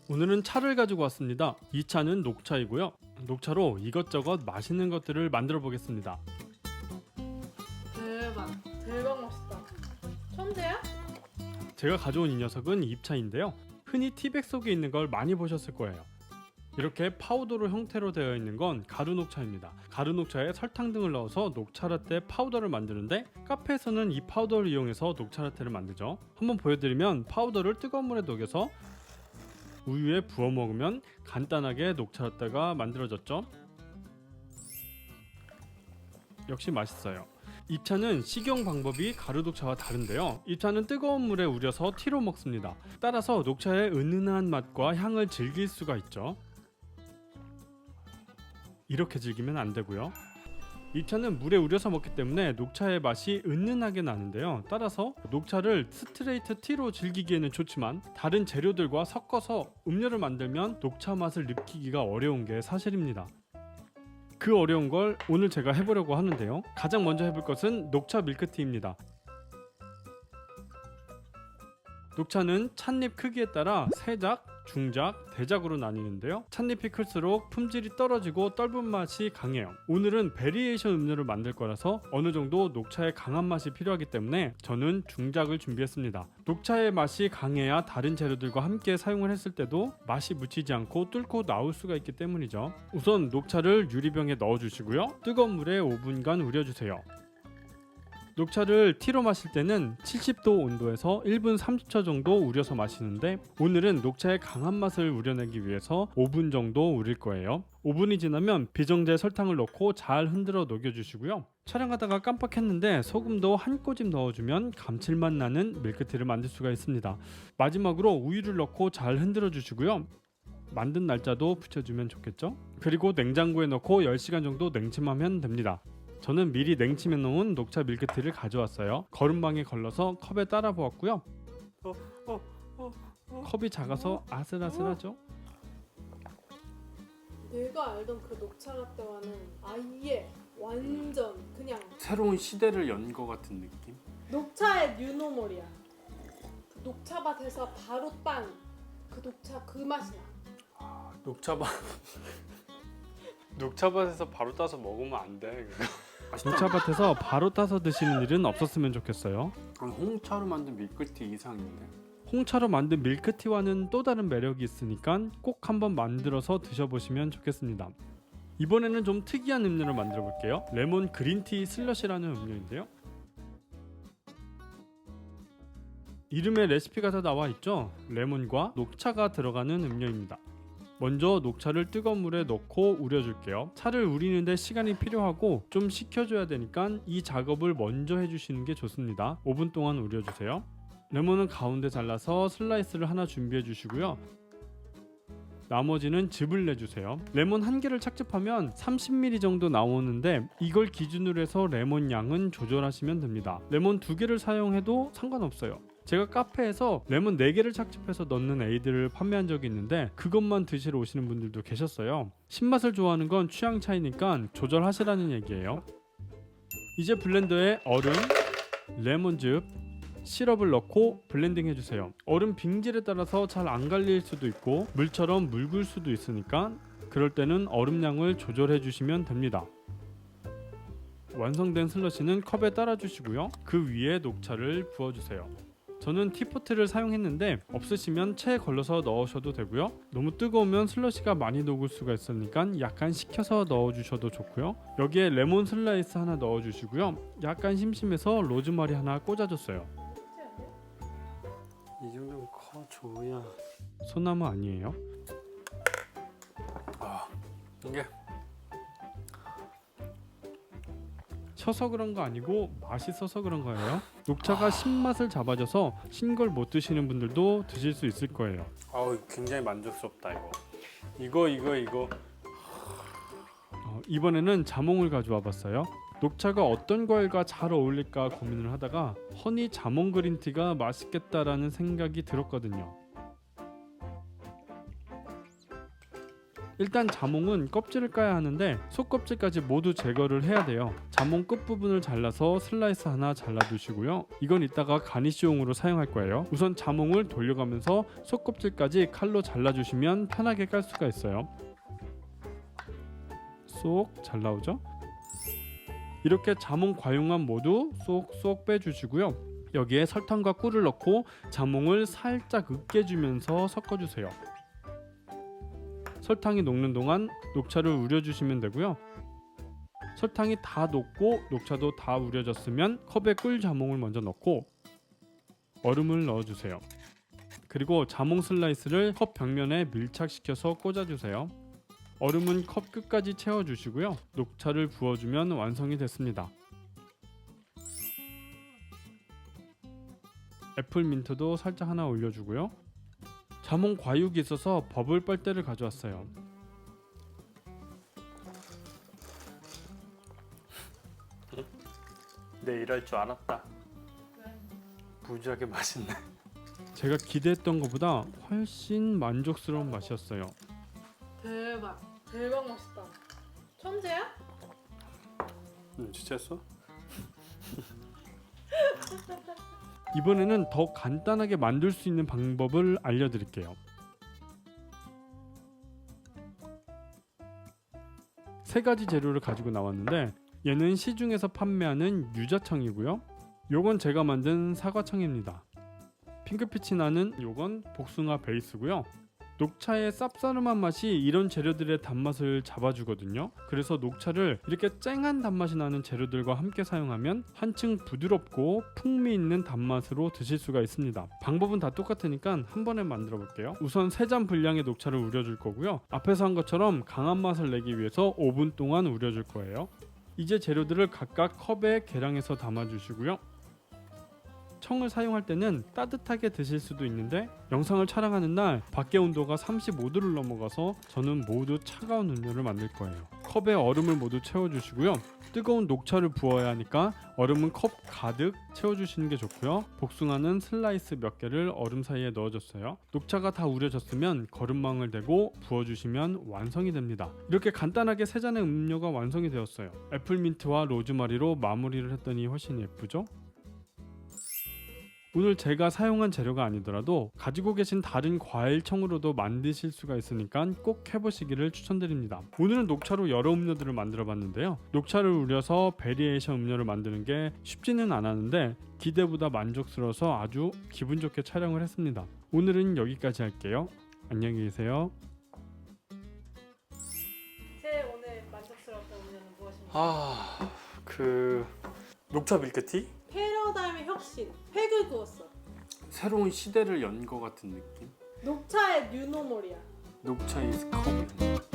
오늘은 차를 가지고 왔습니다. 이 차는 녹차이고요. 녹차로 이것저것 맛있는 것들을 만들어 보겠습니다. 대박 맛있다. 천재야? 제가 가져온 이 녀석은 잎차인데요. 흔히 티백 속에 있는 걸 많이 보셨을 거예요. 이렇게 파우더로 형태로 되어 있는 건 가루 녹차입니다. 가루 녹차에 설탕 등을 넣어서 녹차 라떼 파우더를 만드는데 카페에서는 이 파우더를 이용해서 녹차 라떼를 만들죠. 한번 보여드리면 파우더를 뜨거운 물에 녹여서 우유에 부어 먹으면 간단하게 녹차 라떼가 만들어졌죠. 역시 맛있어요. 잎차는 식용 방법이 가루 녹차와 다른데요. 잎차는 뜨거운 물에 우려서 티로 먹습니다. 따라서 녹차의 은은한 맛과 향을 즐길 수가 있죠. 이렇게 즐기면 안 되고요. 잎차는 물에 우려서 먹기 때문에 녹차의 맛이 은은하게 나는데요. 따라서 녹차를 스트레이트 티로 즐기기에는 좋지만 다른 재료들과 섞어서 음료를 만들면 녹차 맛을 느끼기가 어려운 게 사실입니다. 그 어려운 걸 오늘 제가 해보려고 하는데요. 가장 먼저 해볼 것은 녹차 밀크티입니다. 녹차는 찻잎 크기에 따라 세작, 중작, 대작으로 나뉘는데요. 찻잎이 클수록 품질이 떨어지고 떫은 맛이 강해요. 오늘은 베리에이션 음료를 만들 거라서 어느 정도 녹차의 강한 맛이 필요하기 때문에 저는 중작을 준비했습니다. 녹차의 맛이 강해야 다른 재료들과 함께 사용을 했을 때도 맛이 묻히지 않고 뚫고 나올 수가 있기 때문이죠. 우선 녹차를 유리병에 넣어주시고요. 뜨거운 물에 5분간 우려주세요. 녹차를 티로 마실 때는 70도 온도에서 1분 30초 정도 우려서 마시는데 오늘은 녹차의 강한 맛을 우려내기 위해서 5분 정도 우릴 거예요. 5분이 지나면 비정제 설탕을 넣고 잘 흔들어 녹여주시고요. 촬영하다가 깜빡했는데 소금도 한 꼬집 넣어주면 감칠맛 나는 밀크티를 만들 수가 있습니다. 마지막으로 우유를 넣고 잘 흔들어 주시고요. 만든 날짜도 붙여주면 좋겠죠? 그리고 냉장고에 넣고 10시간 정도 냉침하면 됩니다. 저는 미리 냉침해 놓은 녹차 밀크티를 가져왔어요. 거름망에 걸러서 컵에 따라 부었고요. 컵이 작아서 아슬아슬하죠? 내가 알던 그 녹차 라떼와는 아예 완전 그냥 새로운 시대를 연 것 같은 느낌? 녹차의 뉴노멀이야. 그 녹차밭에서 바로 딴 그 녹차 그 맛이 나. 녹차밭에서 바로 따서 먹으면 안 돼. 녹차밭에서 바로 따서 드시는 일은 없었으면 좋겠어요. 홍차로 만든 밀크티 이상인데. 홍차로 만든 밀크티와는 또 다른 매력이 있으니까 꼭 한번 만들어서 드셔보시면 좋겠습니다. 이번에는 좀 특이한 음료를 만들어 볼게요. 레몬 그린티 슬러시라는 음료인데요. 이름에 레시피가 다 나와 있죠. 레몬과 녹차가 들어가는 음료입니다. 먼저 녹차를 뜨거운 물에 넣고 우려줄게요. 차를 우리는데 시간이 필요하고 좀 식혀줘야 되니까 이 작업을 먼저 해주시는 게 좋습니다. 5분 동안 우려주세요. 레몬은 가운데 잘라서 슬라이스를 하나 준비해 주시고요. 나머지는 즙을 내주세요. 레몬 한 개를 착즙하면 30ml 정도 나오는데 이걸 기준으로 해서 레몬 양은 조절하시면 됩니다. 레몬 2개를 사용해도 상관없어요. 제가 카페에서 레몬 4개를 착즙해서 넣는 에이드를 판매한 적이 있는데 그것만 드시러 오시는 분들도 계셨어요. 신맛을 좋아하는 건 취향 차이니까 조절하시라는 얘기예요. 이제 블렌더에 얼음, 레몬즙, 시럽을 넣고 블렌딩 해주세요. 얼음 빙질에 따라서 잘 안 갈릴 수도 있고 물처럼 묽을 수도 있으니까 그럴 때는 얼음량을 조절해 주시면 됩니다. 완성된 슬러시는 컵에 따라 주시고요. 그 위에 녹차를 부어주세요. 저는 티포트를 사용했는데 없으시면 체에 걸러서 넣으셔도 되고요. 너무 뜨거우면 슬러시가 많이 녹을 수가 있으니까 약간 식혀서 넣어주셔도 좋고요. 여기에 레몬 슬라이스 하나 넣어주시고요. 약간 심심해서 로즈마리 하나 꽂아줬어요. 이 정도면 커줘야. 소나무 아니에요? 이게 셔서 그런 거 아니고 맛있어서 그런 거예요. 녹차가 신맛을 잡아줘서 신 걸 못 드시는 분들도 드실 수 있을 거예요. 굉장히 만족스럽다 이거 이번에는 자몽을 가져와 봤어요. 녹차가 어떤 과일과 잘 어울릴까 고민을 하다가 허니 자몽 그린티가 맛있겠다라는 생각이 들었거든요. 일단 자몽은 껍질을 까야 하는데 속껍질까지 모두 제거를 해야 돼요. 자몽 끝부분을 잘라서 슬라이스 하나 잘라두시고요. 이건 이따가 가니쉬용으로 사용할 거예요. 우선 자몽을 돌려가면서 속껍질까지 칼로 잘라주시면 편하게 깔 수가 있어요. 쏙 잘 나오죠? 이렇게 자몽 과육만 모두 쏙쏙 빼주시고요. 여기에 설탕과 꿀을 넣고 자몽을 살짝 으깨주면서 섞어주세요. 설탕이 녹는 동안 녹차를 우려주시면 되고요. 설탕이 다 녹고 녹차도 다 우려졌으면 컵에 꿀 자몽을 먼저 넣고 얼음을 넣어주세요. 그리고 자몽 슬라이스를 컵 벽면에 밀착시켜서 꽂아주세요. 얼음은 컵 끝까지 채워주시고요. 녹차를 부어주면 완성이 됐습니다. 애플민트도 살짝 하나 올려주고요. 자몽 과육이 있어서 버블 빨대를 가져왔어요. 내 이럴 줄 알았다. 무지하게 맛있네. 제가 기대했던 것보다 훨씬 만족스러운 맛이었어요. 대박 맛있다. 천재야? 눈치챘어? 이번에는 더 간단하게 만들 수 있는 방법을 알려드릴게요. 세 가지 재료를 가지고 나왔는데 얘는 시중에서 판매하는 유자청이고요. 요건 제가 만든 사과청입니다. 핑크빛이 나는 요건 복숭아 베이스고요. 녹차의 쌉싸름한 맛이 이런 재료들의 단맛을 잡아주거든요. 그래서 녹차를 이렇게 쨍한 단맛이 나는 재료들과 함께 사용하면 한층 부드럽고 풍미 있는 단맛으로 드실 수가 있습니다. 방법은 다 똑같으니까 한 번에 만들어 볼게요. 우선 3잔 분량의 녹차를 우려줄 거고요. 앞에서 한 것처럼 강한 맛을 내기 위해서 5분 동안 우려줄 거예요. 이제 재료들을 각각 컵에 계량해서 담아주시고요. 청을 사용할 때는 따뜻하게 드실 수도 있는데 영상을 촬영하는 날 밖의 온도가 35도를 넘어가서 저는 모두 차가운 음료를 만들 거예요. 컵에 얼음을 모두 채워주시고요. 뜨거운 녹차를 부어야 하니까 얼음은 컵 가득 채워주시는 게 좋고요. 복숭아는 슬라이스 몇 개를 얼음 사이에 넣어줬어요. 녹차가 다 우려졌으면 거름망을 대고 부어주시면 완성이 됩니다. 이렇게 간단하게 3잔의 음료가 완성이 되었어요. 애플민트와 로즈마리로 마무리를 했더니 훨씬 예쁘죠? 오늘 제가 사용한 재료가 아니더라도 가지고 계신 다른 과일청으로도 만드실 수가 있으니까 꼭 해보시기를 추천드립니다. 오늘은 녹차로 여러 음료들을 만들어 봤는데요. 녹차를 우려서 베리에이션 음료를 만드는 게 쉽지는 않았는데 기대보다 만족스러워서 아주 기분 좋게 촬영을 했습니다. 오늘은 여기까지 할게요. 안녕히 계세요. 제 오늘 만족스러웠던 음료는 무엇입니까? 녹차 밀크티? 패러다임의 혁신, 획을 그었어. 새로운 시대를 연 것 같은 느낌? 녹차의 뉴노멀이야. 녹차 is coming.